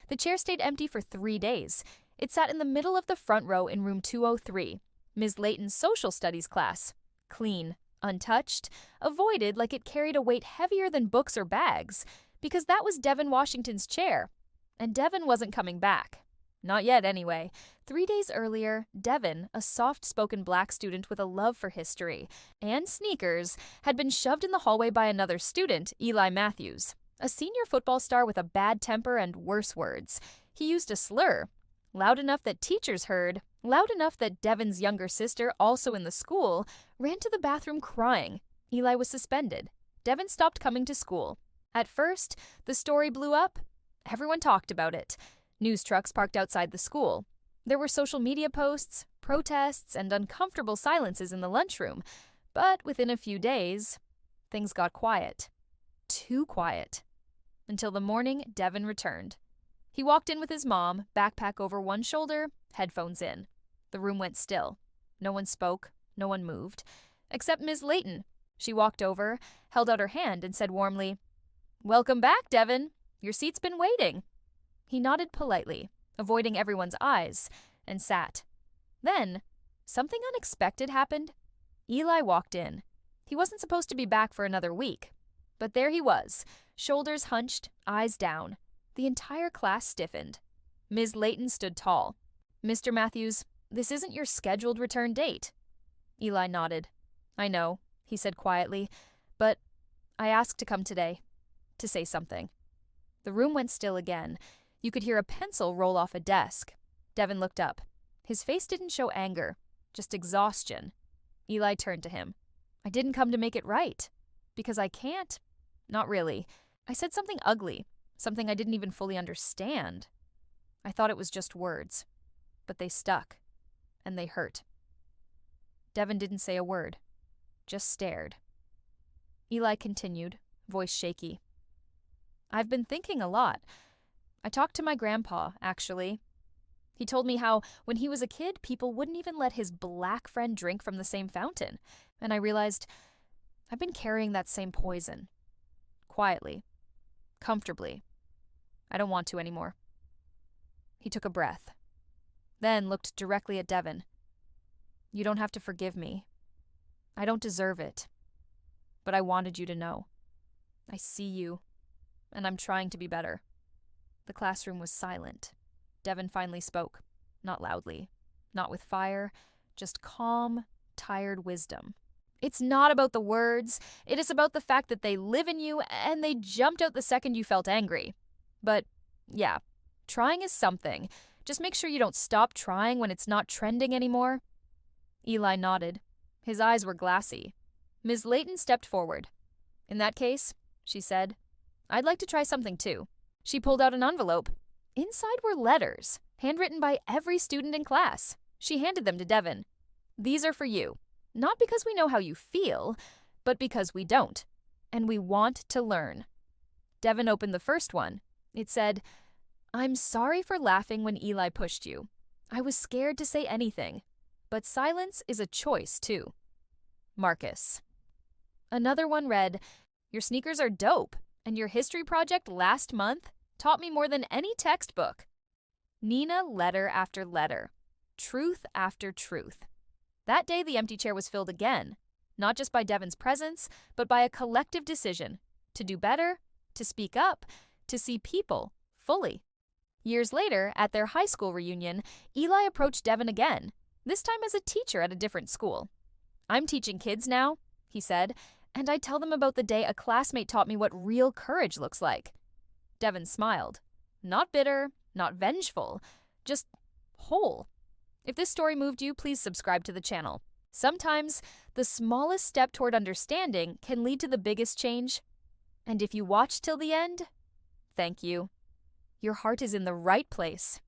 The chair stayed empty for 3 days. It sat in the middle of the front row in room 203, Ms. Layton's social studies class. Clean, untouched, avoided like it carried a weight heavier than books or bags, because that was Devon Washington's chair. And Devon wasn't coming back. Not yet, anyway. 3 days earlier, Devon, a soft-spoken black student with a love for history and sneakers, had been shoved in the hallway by another student, Eli Matthews, a senior football star with a bad temper and worse words. He used a slur, loud enough that teachers heard, loud enough that Devon's younger sister, also in the school, ran to the bathroom crying. Eli was suspended. Devon stopped coming to school. At first, the story blew up. Everyone talked about it. News trucks parked outside the school. There were social media posts, protests, and uncomfortable silences in the lunchroom. But within a few days, things got quiet. Too quiet. Until the morning Devon returned. He walked in with his mom, backpack over one shoulder, headphones in. The room went still. No one spoke, no one moved. Except Ms. Layton. She walked over, held out her hand, and said warmly, "Welcome back, Devon. Your seat's been waiting." He nodded politely, avoiding everyone's eyes, and sat. Then, something unexpected happened. Eli walked in. He wasn't supposed to be back for another week. But there he was, shoulders hunched, eyes down. The entire class stiffened. Ms. Layton stood tall. "Mr. Matthews, this isn't your scheduled return date." Eli nodded. "I know," he said quietly, "but I asked to come today, to say something." The room went still again. You could hear a pencil roll off a desk. Devon looked up. His face didn't show anger, just exhaustion. Eli turned to him. "I didn't come to make it right. Because I can't? Not really. I said something ugly, something I didn't even fully understand. I thought it was just words. But they stuck. And they hurt." Devon didn't say a word, just stared. Eli continued, voice shaky. "I've been thinking a lot. I talked to my grandpa, actually. He told me how, when he was a kid, people wouldn't even let his black friend drink from the same fountain. And I realized I've been carrying that same poison. Quietly. Comfortably. I don't want to anymore." He took a breath. Then looked directly at Devon. "You don't have to forgive me. I don't deserve it. But I wanted you to know. I see you, and I'm trying to be better." The classroom was silent. Devon finally spoke, not loudly, not with fire, just calm, tired wisdom. "It's not about the words. It is about the fact that they live in you and they jumped out the second you felt angry. But, yeah, trying is something. Just make sure you don't stop trying when it's not trending anymore." Eli nodded. His eyes were glassy. Ms. Layton stepped forward. "In that case," she said, "I'd like to try something too." She pulled out an envelope. Inside were letters, handwritten by every student in class. She handed them to Devon. "These are for you. Not because we know how you feel, but because we don't. And we want to learn." Devon opened the first one. It said, "I'm sorry for laughing when Eli pushed you. I was scared to say anything. But silence is a choice, too. Marcus." Another one read, "Your sneakers are dope, and your history project last month taught me more than any textbook." Nina letter after letter. Truth after truth. That day the empty chair was filled again, not just by Devon's presence, but by a collective decision to do better, to speak up, to see people fully. Years later, at their high school reunion, Eli approached Devon again, this time as a teacher at a different school. "I'm teaching kids now," he said, "and I tell them about the day a classmate taught me what real courage looks like." Devon smiled. Not bitter, not vengeful, just whole. If this story moved you, please subscribe to the channel. Sometimes, the smallest step toward understanding can lead to the biggest change. And if you watched till the end, thank you. Your heart is in the right place.